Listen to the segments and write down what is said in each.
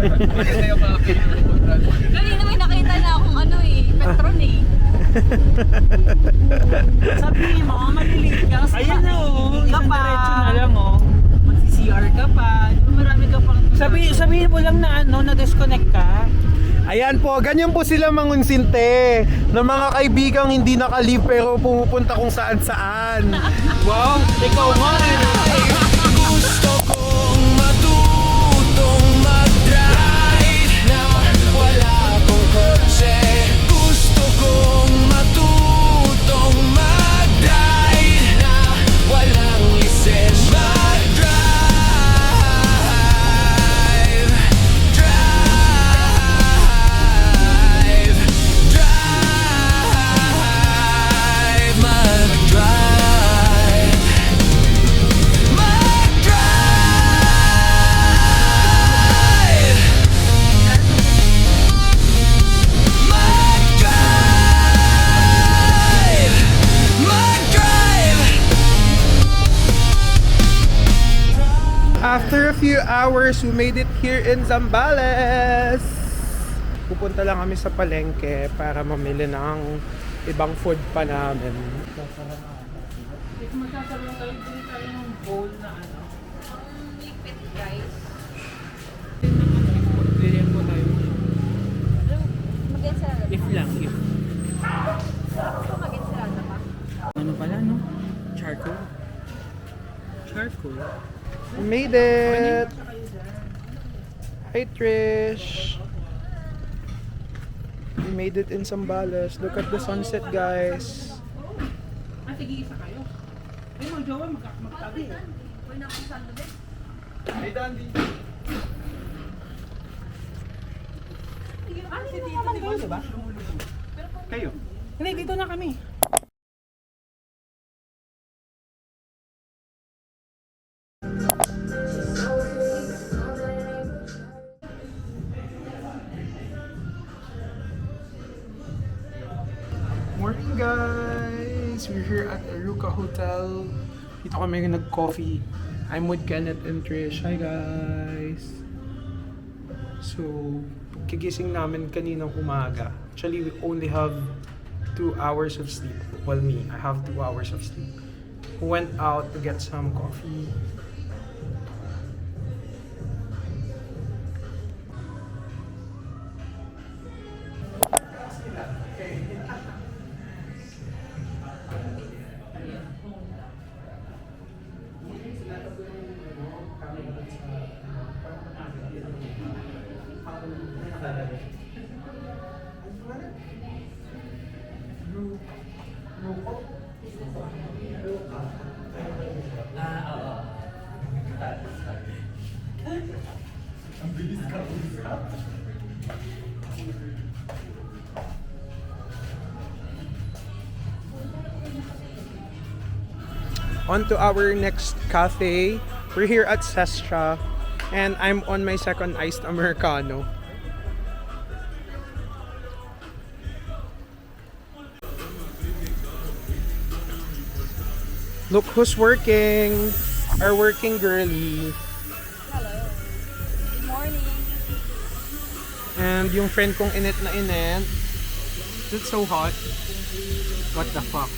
Maganda yung mga Kanina may nakita na akong ano eh, Petron eh. Sabihin mo, malilate ka. Ayan na oh, isang diretso na lang oh. Mag-CR ka pa. Di ba marami ka pang... Sabihin mo lang na ano, na-disconnect ka. Ayan po, ganyan po sila mangunsinte ng mga kaibigang hindi naka-leave pero pumupunta kung saan saan. Wow, ikaw nga eh. Gusto kong matutong mag-drive na wala akong kotse. Gusto kong matutong mag-drive na walang lisensya. Mag-drive, drive, drive, mag-drive. After a few hours, we made it here in Zambales. Pupunta lang kami sa palengke para mamili ng ibang food pa namin. If magsasabihin tayo, bili tayo ng bowl na ano. Lipit guys. Bili po tayo. Mag-ensalada If lang, if. pa. Mag-ensalada pa. Ano pala no? Charcoal. Charcoal. We made it! Hi Trish! We made it in Zambales. Look at the sunset, guys. Ah, sige, isa kayo. Ay, mga jowa, magkakatabi. Uy, nakusando din. Hey, Dandy! Ano dito naman kayo, diba? Kayo? Hindi, dito na kami. Morning, guys! We're here at Aruca Hotel. Dito kami nag-coffee. I'm with Kenneth and Trish. Hi, guys! So, kigising namin kaninang umaga. Actually, we only have 2 hours of sleep. Well, me, I have 2 hours of sleep. We went out to get some coffee. On to our next cafe. We're here at Sestra and I'm on my second iced Americano. Look who's working! Our working girlie. Hello. Good morning. And yung friend kong init na init. It's so hot. What the fuck?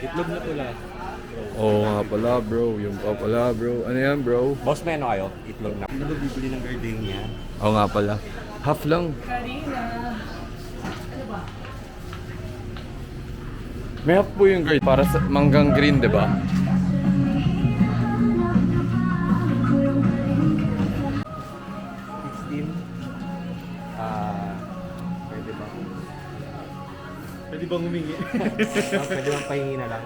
Itlog na pula. Oo nga pala bro, yung pa pala bro. Ano yan bro? Boss, may ano kayo? Itlog na. Ano ba bibili ng gardenia? Oo nga pala. Half lang. May half po yung green para sa manggang green, di ba? Pwede ba? bang humingi? Pwede bang pahingi na lang?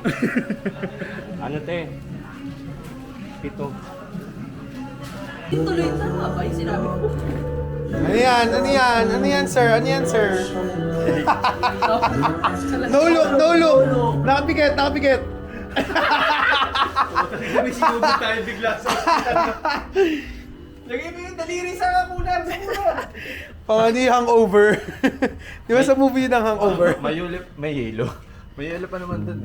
Ano te? 7. Tuloy na ba yung sinabi ko? Ano yan? Ano yan? Ano yan, sir? Ano yan, sir? No look, no look! Nakapikit, nakapikit! May sinubog tayo bigla sa Lagay mo yung daliri sa kunan, sa kunan! Ano yung hangover? Di ba sa movie yun ang hangover? May yelo. May yelo pa naman dun.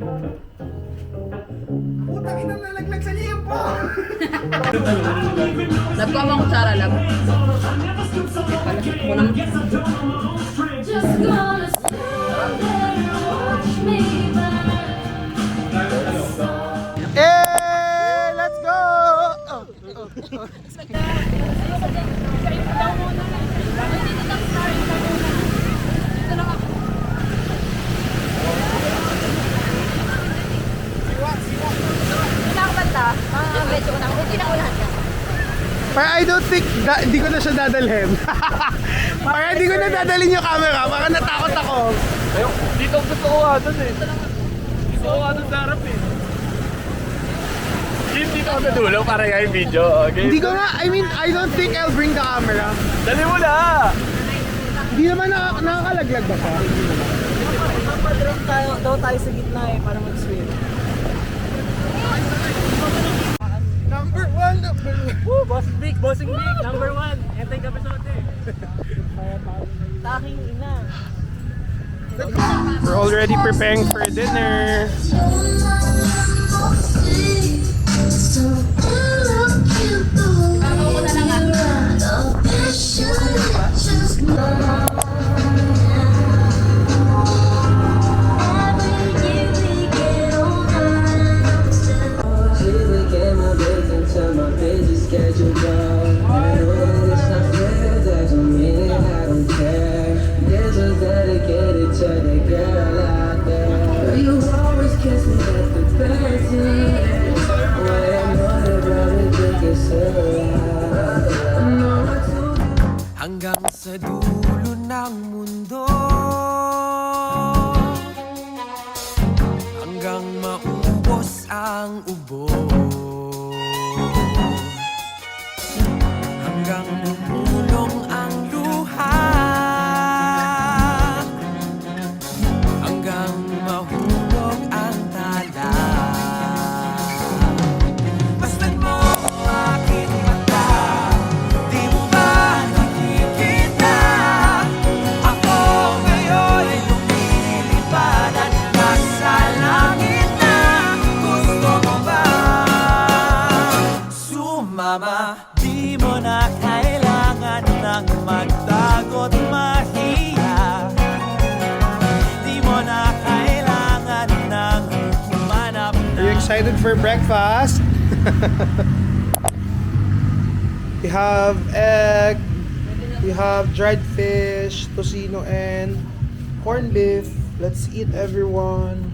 Putang ina nalaglag sa liempo! Nagpawang kutsara lang. Just gonna stand there and watch me burn. Eh! Let's go! Pinakabanta. Medyo unang. Pinakaunahan ka. Pero I don't think, hindi ko na siya dadalhin. Para hindi ko na dadalhin yung camera, baka natakot ako. Dito gusto ko nga dun eh. Gusto ko nga dun sa harap eh. Dito ako sa dulo para nga yung video. Okay? Hindi ko nga, I mean, I don't think I'll bring the camera. Dali mo na! Hindi naman nakakalaglag ba siya? Papadrop daw tayo sa gitna eh, para mag-swim. Number one! Woo! Bossing Big! Bossing Big! Number 1! Entay Kapisote! Taking ina! We're already preparing for dinner. Hanggang sa dulo ng mundo, hanggang maubos ang ubo, hanggang bumulong ang luha, hanggang mahulog ang tala. Basta't mo aking mata, di mo ba nakikita? Ako ngayon ay lumilipad at nasa langit na. Gusto mo ba sumama? Di mo na kailangan ng magtago't mahiya. Di mo na kailangan ng humanap Are you excited for breakfast? We have egg, we have dried fish, tocino, and corned beef. Let's eat, everyone.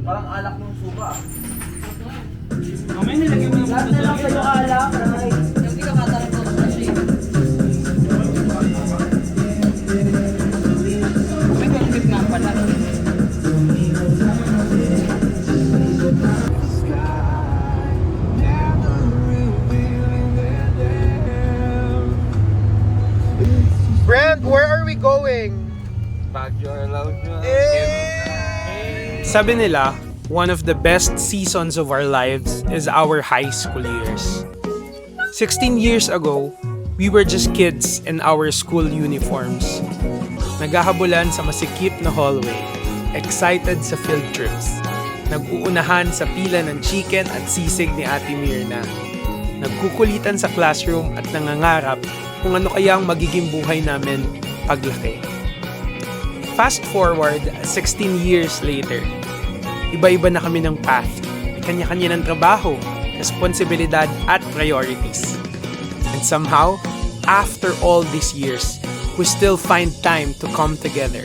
Parang alak ng suka. Mamaya nilagyan mo ng Lahat na lang sa'yo alak, right? Hindi ka matarang ko sa shape. may ganit nga pala. Brent, where are we going? Backyard loud nyo. Sabi nila, one of the best seasons of our lives is our high school years. 16 years ago, we were just kids in our school uniforms. Naghahabulan sa masikip na hallway, excited sa field trips. Nag-uunahan sa pila ng chicken at sisig ni Ate Mirna. Nagkukulitan sa classroom at nangangarap kung ano kaya ang magiging buhay namin paglaki. Fast forward 16 years later, iba-iba na kami ng path. May kanya-kanya ng trabaho, responsibilidad at priorities. And somehow, after all these years, we still find time to come together,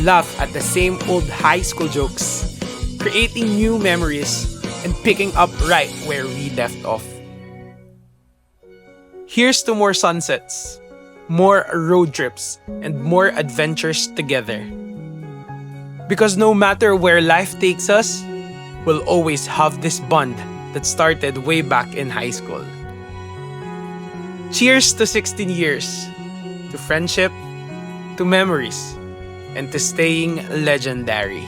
laugh at the same old high school jokes, creating new memories, and picking up right where we left off. Here's to more sunsets, more road trips, and more adventures together. Because no matter where life takes us, we'll always have this bond that started way back in high school. Cheers to 16 years, to friendship, to memories, and to staying legendary.